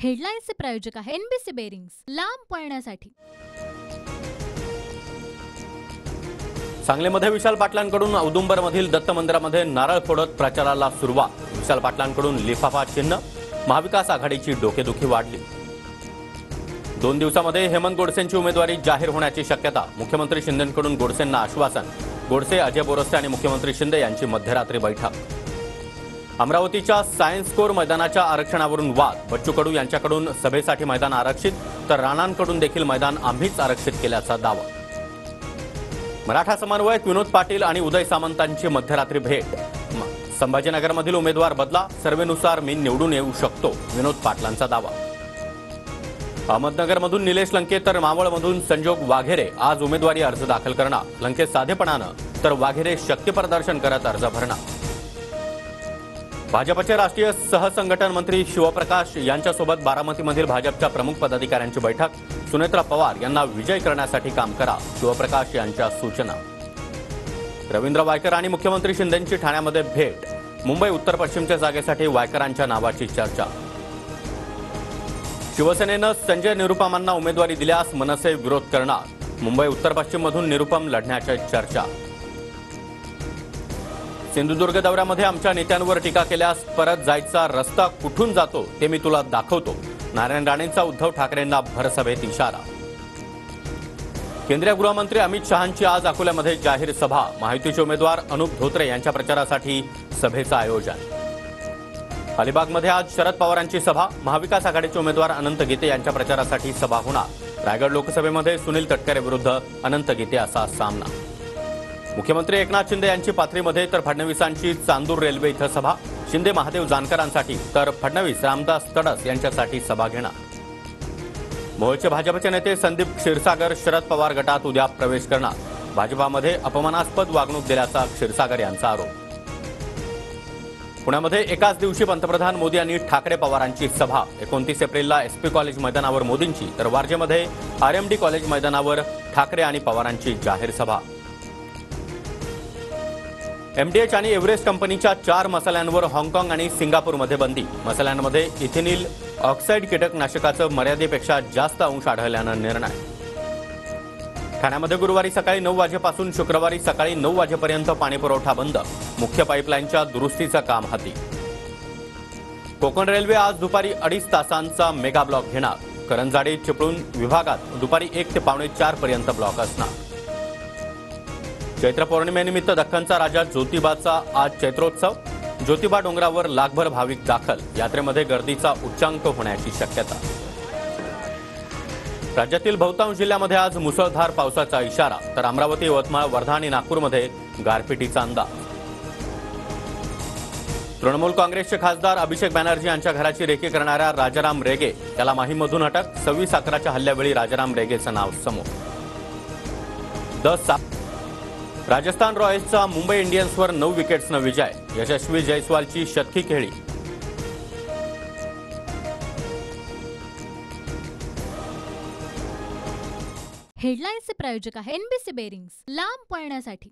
हेडलाईन्सचे प्रायोजक आहे NBC bearings, लांब पळण्यासाठी। सांगलीमध्ये विशाल पाटलांकडून औदुंबरमधील दत्त मंदिरामध्ये नारळ फोडत प्रचाराला सुरुवात। विशाल पाटलांकडून लिफाफा चिन्ह, महाविकास आघाडीची डोकेदुखी वाढली। 2 दिवसांमध्ये हेमंत गोडसेंची उमेदवारी जाहीर होण्याची शक्यता। मुख्यमंत्री शिंदेंकडून गोडसेंना आश्वासन। गोडसे, अजय बोरस्ते आणि मुख्यमंत्री शिंदे यांची मध्यरात्री बैठक। अमरावतीच्या सायन्स कोर मैदानाच्या आरक्षणावरून वाद। बच्चू कडू यांच्याकडून सभेसाठी मैदान आरक्षित, तर राणांकडून देखील मैदान आम्हीच आरक्षित केल्याचा दावा। मराठा समन्वयक विनोद पाटील आणि उदय सामंतांची मध्यरात्री भेट। संभाजीनगरमधील उमेदवार बदला, सर्वेनुसार मी निवडून येऊ शकतो, विनोद पाटलांचा दावा। अहमदनगरमधून निलेश लंके तर मावळमधून संजोग वाघेरे आज उमेदवारी अर्ज दाखल करणार। लंके साधेपणानं तर वाघेरे शक्तीप्रदर्शन करत अर्ज भरणार। भाजपचे राष्ट्रीय सहसंघटन मंत्री शिवप्रकाश यांच्यासोबत बारामतीमधील भाजपच्या प्रमुख पदाधिकाऱ्यांची बैठक। सुनेत्रा पवार यांना विजय करण्यासाठी काम करा, शिवप्रकाश यांच्या सूचना। रवींद्र वायकर आणि मुख्यमंत्री शिंदेंची ठाण्यामध्ये भेट। मुंबई उत्तर पश्चिमच्या जागेसाठी वायकरांच्या नावाची चर्चा। शिवसेनेनं संजय निरुपमांना उमेदवारी दिल्यास मनसे विरोध करणार। मुंबई उत्तर पश्चिममधून निरुपम लढण्याची चर्चा। सिंधुदुर्ग दौऱ्यामध्ये आमच्या नेत्यांवर टीका केल्यास परत जायचा रस्ता कुठून जातो ते मी तुला दाखवतो, नारायण राणेंचा उद्धव ठाकरेंना भरसभेत इशारा। केंद्रीय गृहमंत्री अमित शहांची आज अकोल्यामध्ये जाहीर सभा। महायुतीचे उमेदवार अनुप धोत्रे यांच्या प्रचारासाठी सभेचं आयोजन। अलिबागमध्ये आज शरद पवारांची सभा। महाविकास आघाडीचे उमेदवार अनंत गीते यांच्या प्रचारासाठी सभा होणार। रायगड लोकसभेमध्ये सुनील तटकरे विरुद्ध अनंत गीते असा सामना। मुख्यमंत्री एकनाथ शिंदे यांची पाथरीमध्ये तर फडणवीसांची चांदूर रेल्वे इथं सभा। शिंदे महादेव जानकरांसाठी तर फडणवीस रामदास तडस यांच्यासाठी सभा घेणार। मोहोळचे भाजपचे नेते संदीप क्षीरसागर शरद पवार गटात उद्या प्रवेश करणार। भाजपामध्ये अपमानास्पद वागणूक दिल्याचा क्षीरसागर यांचा आरोप। पुण्यामध्ये एकाच दिवशी पंतप्रधान मोदी आणि ठाकरे पवारांची सभा। 29 एप्रिलला एसपी कॉलेज मैदानावर मोदींची, तर वारजेमध्ये आरएमडी कॉलेज मैदानावर ठाकरे आणि पवारांची जाहीर सभा। एमडीएच आणि एव्हरेस्ट कंपनीच्या 4 मसाल्यांवर हाँगकाँग आणि सिंगापूरमध्ये बंदी। मसाल्यांमध्ये इथेनिल ऑक्साईड कीटकनाशकाचं मर्यादेपेक्षा जास्त अंश आढळल्यानं निर्णय। ठाण्यामध्ये गुरुवारी सकाळी 9 वाजेपासून शुक्रवारी सकाळी 9 वाजेपर्यंत पाणीपुरवठा बंद। मुख्य पाईपलाईनच्या दुरुस्तीचं काम हाती। कोकण रेल्वे आज दुपारी 2.5 तासांचा मेगा ब्लॉक घेणार। करंजाडी चिपळूण विभागात दुपारी 1 ते पावणे 4 पर्यंत ब्लॉक असणार। चैत्र पौर्णिमेनिमित्त दख्खनचा राजा ज्योतिबाचा आज चैत्रोत्सव। ज्योतिबा डोंगरावर लाखभर भाविक दाखल। यात्रेमध्ये गर्दीचा उच्चांक होण्याची शक्यता। राज्यातील बहुतांश जिल्ह्यामध्ये आज मुसळधार पावसाचा इशारा, तर अमरावती, यवतमाळ, वर्धा आणि नागपूरमध्ये गारपिटीचा अंदाज। तृणमूल काँग्रेसचे खासदार अभिषेक बॅनर्जी यांच्या घराची रेकी करणाऱ्या राजाराम रेगे याला माहीमधून अटक। 26/11च्या हल्ल्यावेळी राजाराम रेगेचं नाव समोर। राजस्थान रॉयल्सचा मुंबई इंडियन्सवर 9 विकेट्सनं विजय। यशस्वी जयस्वालची शतकी खेळी। हेडलाईन्सचे प्रायोजक आहे एनबीसी बेरिंग्स, लांब पळण्यासाठी।